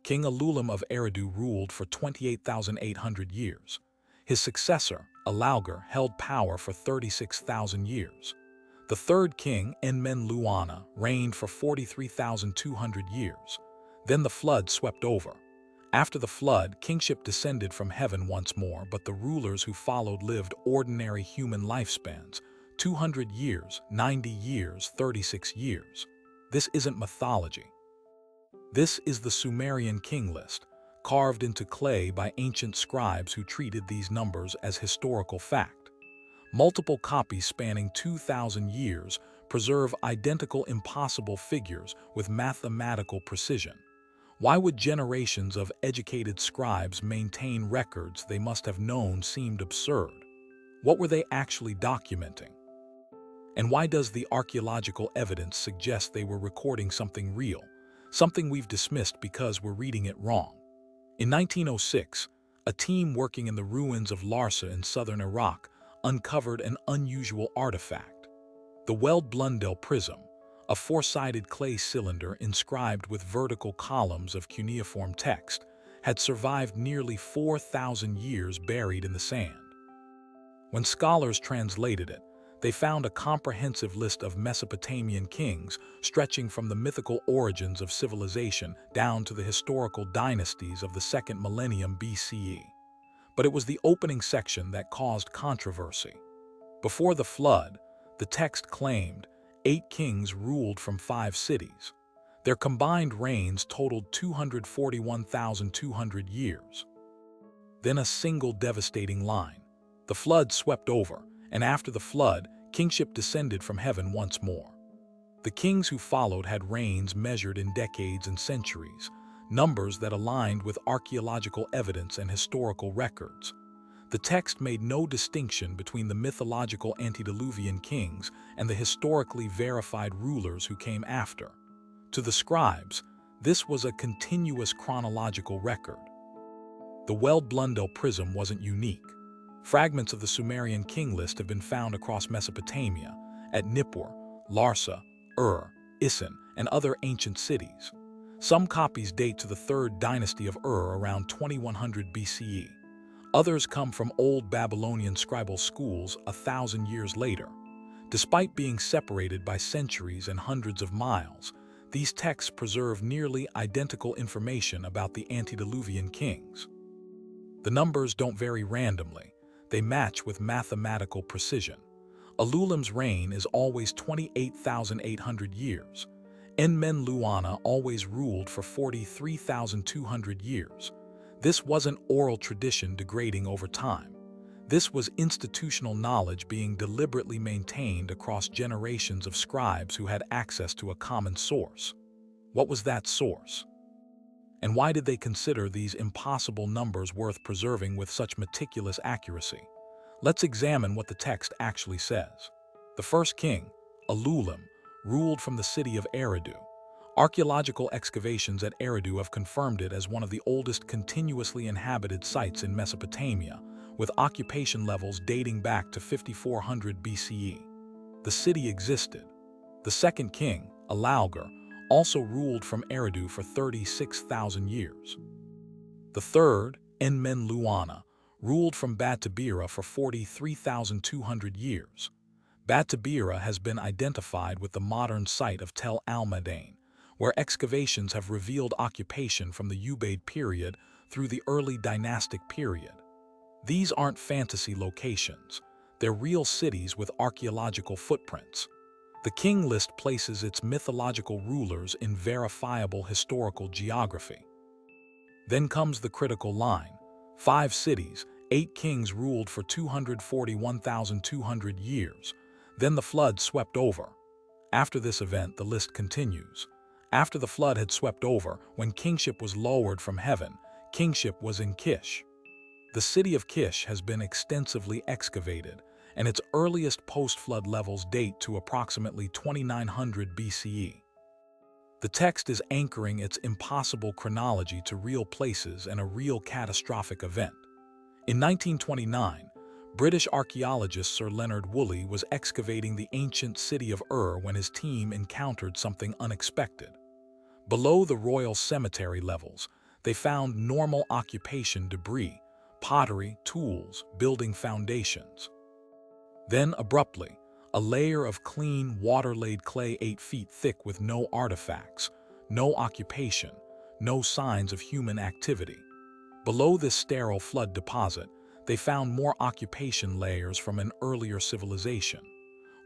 King Ululim of Eridu ruled for 28,800 years. His successor, Alaugar, held power for 36,000 years. The third king, Enmenluana, reigned for 43,200 years. Then the flood swept over. After the flood, kingship descended from heaven once more, but the rulers who followed lived ordinary human lifespans, 200 years, 90 years, 36 years. This isn't mythology. This is the Sumerian King List, carved into clay by ancient scribes who treated these numbers as historical fact. Multiple copies spanning 2,000 years preserve identical impossible figures with mathematical precision. Why would generations of educated scribes maintain records they must have known seemed absurd? What were they actually documenting? And why does the archaeological evidence suggest they were recording something real, something we've dismissed because we're reading it wrong? In 1906, a team working in the ruins of Larsa in southern Iraq uncovered an unusual artifact. The Weld-Blundell prism, a four-sided clay cylinder inscribed with vertical columns of cuneiform text, had survived nearly 4,000 years buried in the sand. When scholars translated it, they found a comprehensive list of Mesopotamian kings stretching from the mythical origins of civilization down to the historical dynasties of the second millennium BCE. But it was the opening section that caused controversy. Before the flood, the text claimed 8 kings ruled from 5 cities. Their combined reigns totaled 241,200 years. Then a single devastating line. The flood swept over, and after the flood, kingship descended from heaven once more. The kings who followed had reigns measured in decades and centuries, numbers that aligned with archaeological evidence and historical records. The text made no distinction between the mythological antediluvian kings and the historically verified rulers who came after. To the scribes, this was a continuous chronological record. The Weld-Blundell prism wasn't unique. Fragments of the Sumerian King List have been found across Mesopotamia, at Nippur, Larsa, Isin, and other ancient cities. Some copies date to the 3rd dynasty of around 2100 BCE. Others come from old Babylonian scribal schools 1,000 years later. Despite being separated by centuries and hundreds of miles, these texts preserve nearly identical information about the antediluvian kings. The numbers don't vary randomly. They match with mathematical precision. Ululim's reign is always 28,800 years. Enmenluana always ruled for 43,200 years. This wasn't oral tradition degrading over time. This was institutional knowledge being deliberately maintained across generations of scribes who had access to a common source. What was that source? And why did they consider these impossible numbers worth preserving with such meticulous accuracy? Let's examine what the text actually says. The first king, Ululim, ruled from the city of Eridu. Archaeological excavations at Eridu have confirmed it as one of the oldest continuously inhabited sites in Mesopotamia, with occupation levels dating back to 5400 BCE. The city existed. The second king, Alaugar, also ruled from Eridu for 36,000 years. The third, Enmenluana, ruled from Batabira for 43,200 years. Batabira has been identified with the modern site of Tel Almadain, where excavations have revealed occupation from the Ubaid period through the early dynastic period. These aren't fantasy locations. They're real cities with archaeological footprints. The King List places its mythological rulers in verifiable historical geography. Then comes the critical line. 5 cities, 8 kings ruled for 241,200 years. Then the flood swept over. After this event, the list continues. After the flood had swept over, when kingship was lowered from heaven, kingship was in Kish. The city of Kish has been extensively excavated, and its earliest post-flood levels date to approximately 2900 BCE. The text is anchoring its impossible chronology to real places and a real catastrophic event. In 1929, British archaeologist Sir Leonard Woolley was excavating the ancient city of when his team encountered something unexpected. Below the royal cemetery levels, They found normal occupation debris, pottery, tools, building foundations. Then, abruptly, a layer of clean, water-laid clay 8 feet thick with no artifacts, no occupation, no signs of human activity. Below this sterile flood deposit, they found more occupation layers from an earlier civilization.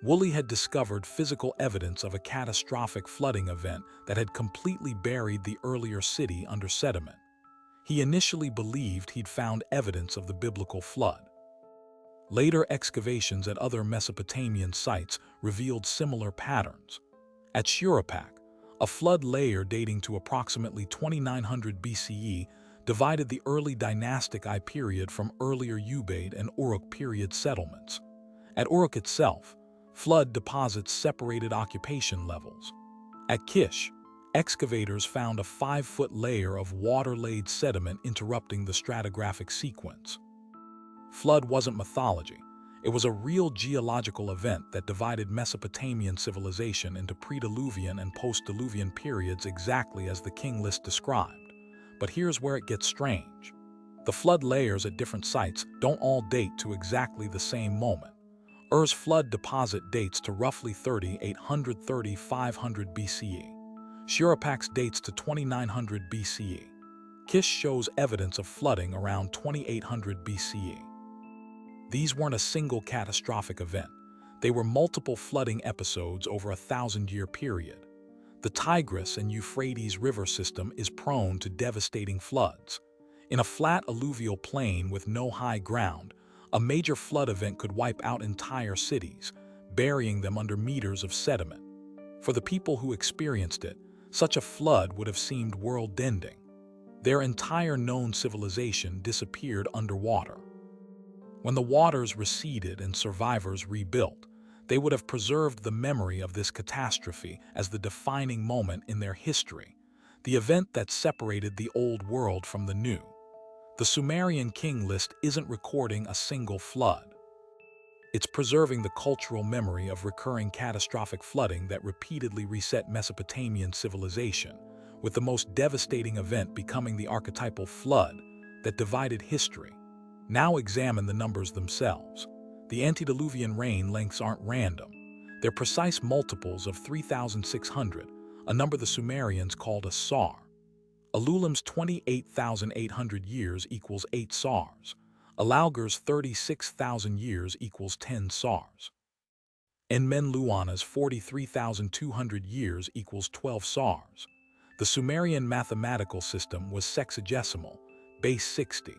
Woolley had discovered physical evidence of a catastrophic flooding event that had completely buried the earlier city under sediment. He initially believed he'd found evidence of the biblical flood. Later excavations at other Mesopotamian sites revealed similar patterns. At Shuruppak, a flood layer dating to approximately 2900 BCE divided the early dynastic I period from earlier Ubaid and Uruk period settlements. At Uruk itself, flood deposits separated occupation levels. At Kish, excavators found a 5-foot layer of water-laid sediment interrupting the stratigraphic sequence. Flood wasn't mythology. It was a real geological event that divided Mesopotamian civilization into pre-Diluvian and post-Diluvian periods exactly as the King List described. But here's where it gets strange. The flood layers at different sites don't all date to exactly the same moment. Ur's flood deposit dates to roughly 3830–500 BCE. Shurupak's dates to 2900 BCE. Kish shows evidence of flooding around 2800 BCE. These weren't a single catastrophic event. They were multiple flooding episodes over a 1,000-year period. The Tigris and Euphrates river system is prone to devastating floods. In a flat alluvial plain with no high ground, a major flood event could wipe out entire cities, burying them under meters of sediment. For the people who experienced it, such a flood would have seemed world-ending. Their entire known civilization disappeared underwater. When the waters receded and survivors rebuilt, they would have preserved the memory of this catastrophe as the defining moment in their history, the event that separated the old world from the new. The Sumerian King List isn't recording a single flood. It's preserving the cultural memory of recurring catastrophic flooding that repeatedly reset Mesopotamian civilization, with the most devastating event becoming the archetypal flood that divided history. Now examine the numbers themselves. The antediluvian rain lengths aren't random. They're precise multiples of 3,600, a number the Sumerians called a sar. Elulim's 28,800 years equals 8 sars. Alaugur's 36,000 years equals 10 sars. Enmenluana's 43,200 years equals 12 sars. The Sumerian mathematical system was sexagesimal, base 60.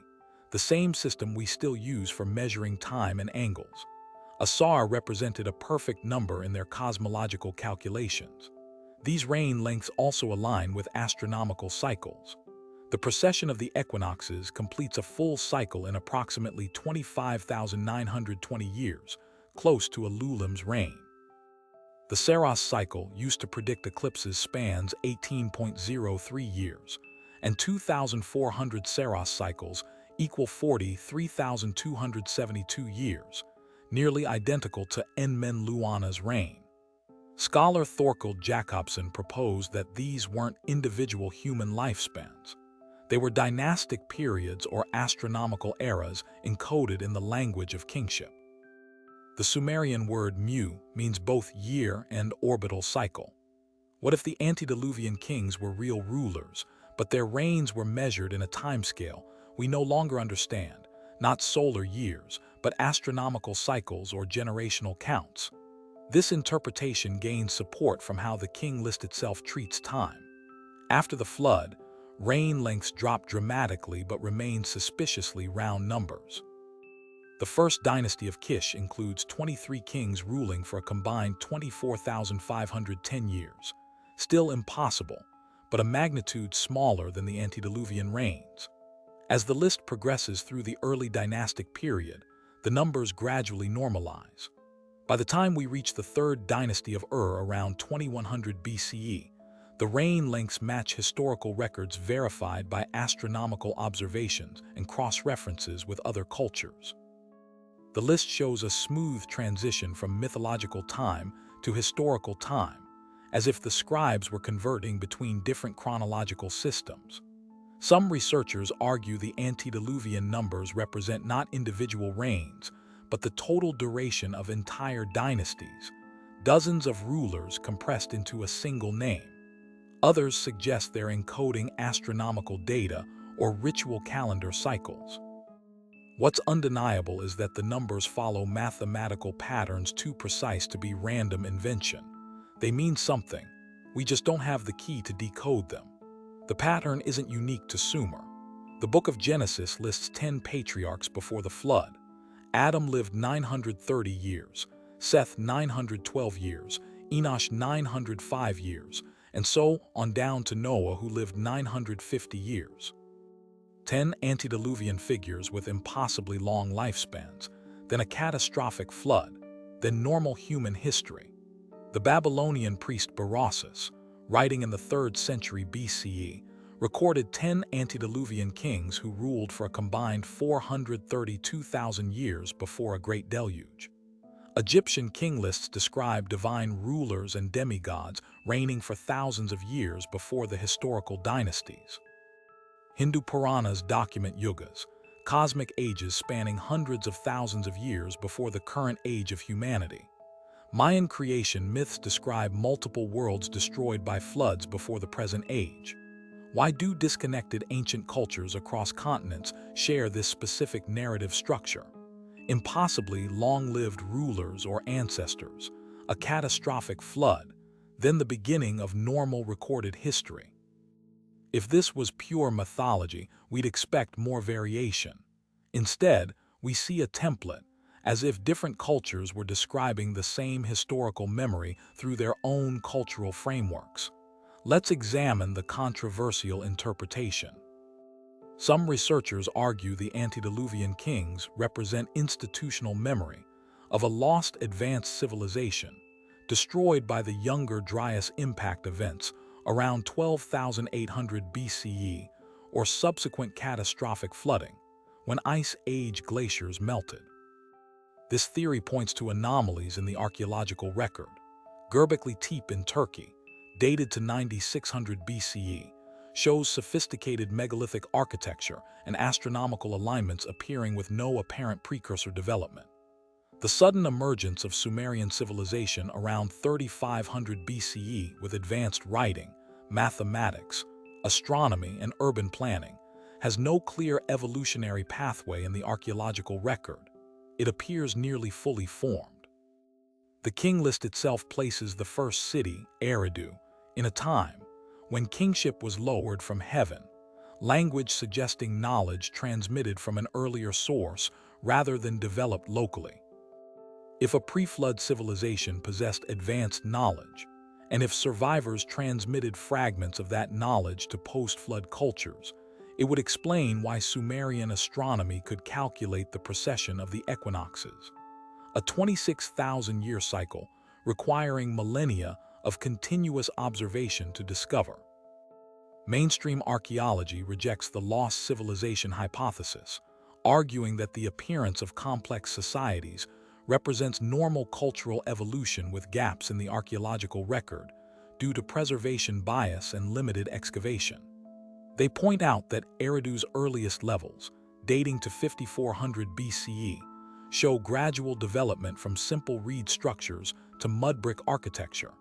The same system we still use for measuring time and angles. A sar represented a perfect number in their cosmological calculations. These rain lengths also align with astronomical cycles. The precession of the equinoxes completes a full cycle in approximately 25,920 years, close to Elulim's reign. The Saros cycle, used to predict eclipses, spans 18.03 years, and 2,400 Saros cycles equal 43,272 years, nearly identical to Enmenluana's reign. Scholar Thorkild Jacobson proposed that these weren't individual human lifespans. They were dynastic periods or astronomical eras encoded in the language of kingship. The Sumerian word mu means both year and orbital cycle. What if the antediluvian kings were real rulers, but their reigns were measured in a timescale we no longer understand, not solar years, but astronomical cycles or generational counts? This interpretation gains support from how the King List itself treats time. After the flood, reign lengths drop dramatically but remain suspiciously round numbers. The first dynasty of Kish includes 23 kings ruling for a combined 24,510 years. Still impossible, but a magnitude smaller than the antediluvian reigns. As the list progresses through the early dynastic period, the numbers gradually normalize. By the time we reach the third dynasty of around 2100 BCE, the reign lengths match historical records verified by astronomical observations and cross-references with other cultures. The list shows a smooth transition from mythological time to historical time, as if the scribes were converting between different chronological systems. Some researchers argue the antediluvian numbers represent not individual reigns, but the total duration of entire dynasties, dozens of rulers compressed into a single name. Others suggest they're encoding astronomical data or ritual calendar cycles. What's undeniable is that the numbers follow mathematical patterns too precise to be random invention. They mean something. We just don't have the key to decode them. The pattern isn't unique to Sumer. The book of Genesis lists 10 patriarchs before the flood. Adam lived 930 years, Seth 912 years, Enosh 905 years, and so on down to Noah, who lived 950 years. 10 antediluvian figures with impossibly long lifespans, then a catastrophic flood, then normal human history. The Babylonian priest Berossus, writing in the 3rd century BCE, recorded 10 antediluvian kings who ruled for a combined 432,000 years before a great deluge. Egyptian king lists describe divine rulers and demigods reigning for thousands of years before the historical dynasties. Hindu Puranas document yugas, cosmic ages spanning hundreds of thousands of years before the current age of humanity. Mayan creation myths describe multiple worlds destroyed by floods before the present age. Why do disconnected ancient cultures across continents share this specific narrative structure? Impossibly long-lived rulers or ancestors, a catastrophic flood, then the beginning of normal recorded history. If this was pure mythology, we'd expect more variation. Instead, we see a template, as if different cultures were describing the same historical memory through their own cultural frameworks. Let's examine the controversial interpretation. Some researchers argue the antediluvian kings represent institutional memory of a lost advanced civilization, destroyed by the Younger Dryas impact events around 12,800 BCE or subsequent catastrophic flooding, when Ice Age glaciers melted. This theory points to anomalies in the archaeological record. Göbekli Tepe in Turkey, dated to 9600 BCE, shows sophisticated megalithic architecture and astronomical alignments appearing with no apparent precursor development. The sudden emergence of Sumerian civilization around 3500 BCE with advanced writing, mathematics, astronomy, and urban planning has no clear evolutionary pathway in the archaeological record. It appears nearly fully formed. The King List itself places the first city, Eridu, in a time when kingship was lowered from heaven, language suggesting knowledge transmitted from an earlier source rather than developed locally. If a pre-flood civilization possessed advanced knowledge, and if survivors transmitted fragments of that knowledge to post-flood cultures, it would explain why Sumerian astronomy could calculate the precession of the equinoxes, a 26,000-year cycle requiring millennia of continuous observation to discover. Mainstream archaeology rejects the lost civilization hypothesis, arguing that the appearance of complex societies represents normal cultural evolution with gaps in the archaeological record due to preservation bias and limited excavation. They point out that Eridu's earliest levels, dating to 5400 BCE, show gradual development from simple reed structures to mud brick architecture,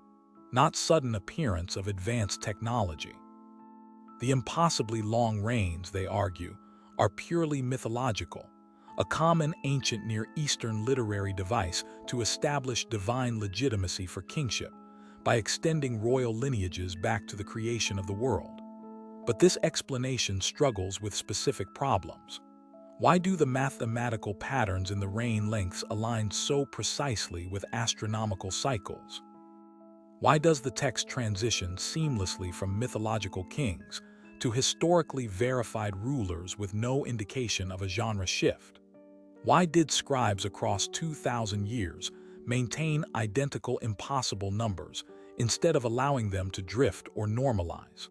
not sudden appearance of advanced technology. The impossibly long reigns, they argue, are purely mythological, a common ancient Near Eastern literary device to establish divine legitimacy for kingship by extending royal lineages back to the creation of the world. But this explanation struggles with specific problems. Why do the mathematical patterns in the reign lengths align so precisely with astronomical cycles? Why does the text transition seamlessly from mythological kings to historically verified rulers with no indication of a genre shift? Why did scribes across 2,000 years maintain identical impossible numbers instead of allowing them to drift or normalize?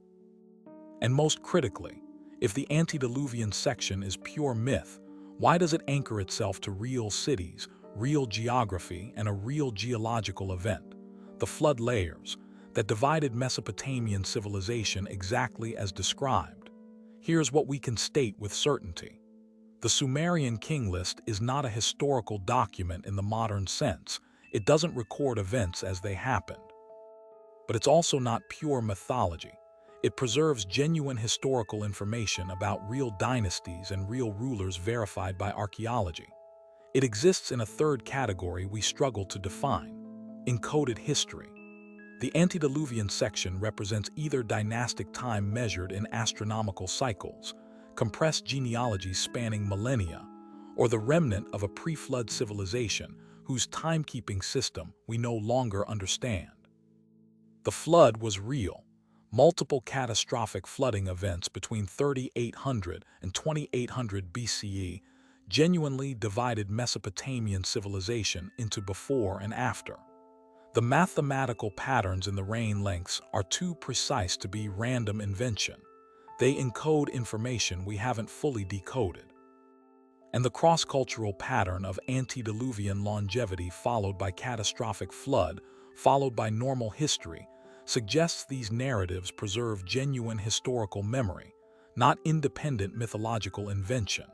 And most critically, if the antediluvian section is pure myth, why does it anchor itself to real cities, real geography, and a real geological event, the flood layers, that divided Mesopotamian civilization exactly as described? here's what we can state with certainty. The Sumerian King List is not a historical document in the modern sense. It doesn't record events as they happened. But it's also not pure mythology. It preserves genuine historical information about real dynasties and real rulers verified by archaeology. It exists in a third category we struggle to define: encoded history. The Antediluvian section represents either dynastic time measured in astronomical cycles, compressed genealogies spanning millennia, or the remnant of a pre-flood civilization whose timekeeping system we no longer understand. The flood was real. Multiple catastrophic flooding events between 3800 and 2800 BCE genuinely divided Mesopotamian civilization into before and after. The mathematical patterns in the rain lengths are too precise to be random invention. They encode information we haven't fully decoded. And the cross-cultural pattern of antediluvian longevity followed by catastrophic flood, followed by normal history, suggests these narratives preserve genuine historical memory, not independent mythological invention.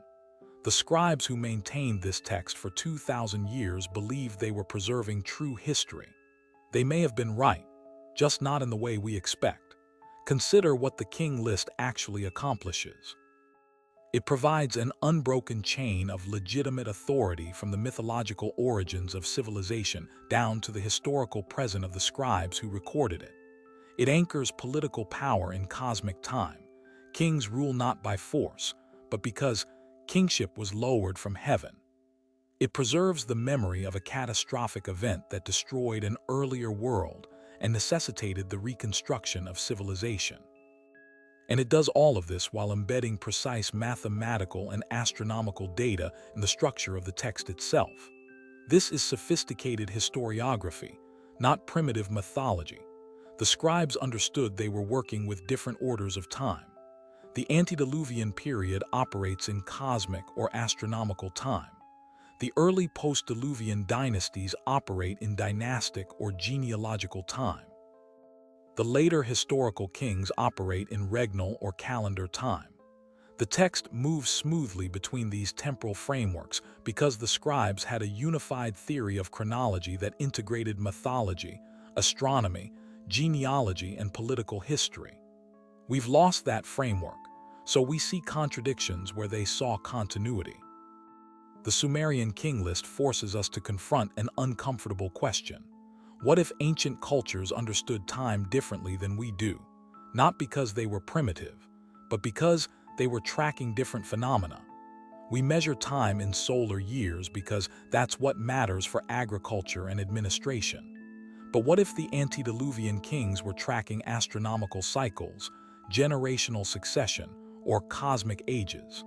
The scribes who maintained this text for 2,000 years believed they were preserving true history. They may have been right, just not in the way we expect. Consider what the King List actually accomplishes. It provides an unbroken chain of legitimate authority from the mythological origins of civilization down to the historical present of the scribes who recorded it. It anchors political power in cosmic time. Kings rule not by force, but because kingship was lowered from heaven. It preserves the memory of a catastrophic event that destroyed an earlier world and necessitated the reconstruction of civilization. And it does all of this while embedding precise mathematical and astronomical data in the structure of the text itself. This is sophisticated historiography, not primitive mythology. The scribes understood they were working with different orders of time. The antediluvian period operates in cosmic or astronomical time. The early post-diluvian dynasties operate in dynastic or genealogical time. The later historical kings operate in regnal or calendar time. The text moves smoothly between these temporal frameworks because the scribes had a unified theory of chronology that integrated mythology, astronomy, genealogy, and political history. We've lost that framework, so we see contradictions where they saw continuity. The Sumerian King List forces us to confront an uncomfortable question. What if ancient cultures understood time differently than we do? Not because they were primitive, but because they were tracking different phenomena. We measure time in solar years because that's what matters for agriculture and administration. But what if the antediluvian kings were tracking astronomical cycles, generational succession, or cosmic ages?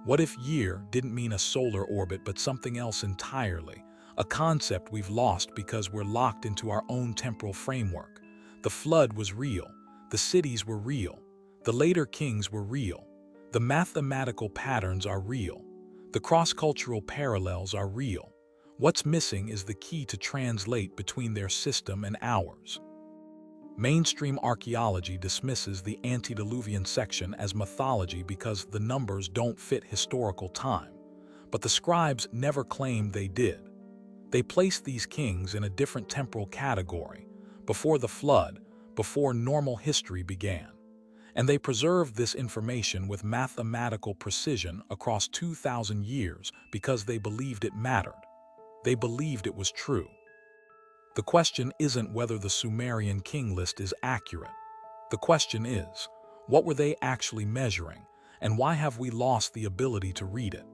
What if year didn't mean a solar orbit but something else entirely, a concept we've lost because we're locked into our own temporal framework? The flood was real, the cities were real, the later kings were real, the mathematical patterns are real, the cross-cultural parallels are real. What's missing is the key to translate between their system and ours. Mainstream archaeology dismisses the antediluvian section as mythology because the numbers don't fit historical time, but the scribes never claimed they did. They placed these kings in a different temporal category, before the flood, before normal history began. And they preserved this information with mathematical precision across 2,000 years because they believed it mattered. They believed it was true. The question isn't whether the Sumerian King List is accurate. The question is, what were they actually measuring, and why have we lost the ability to read it?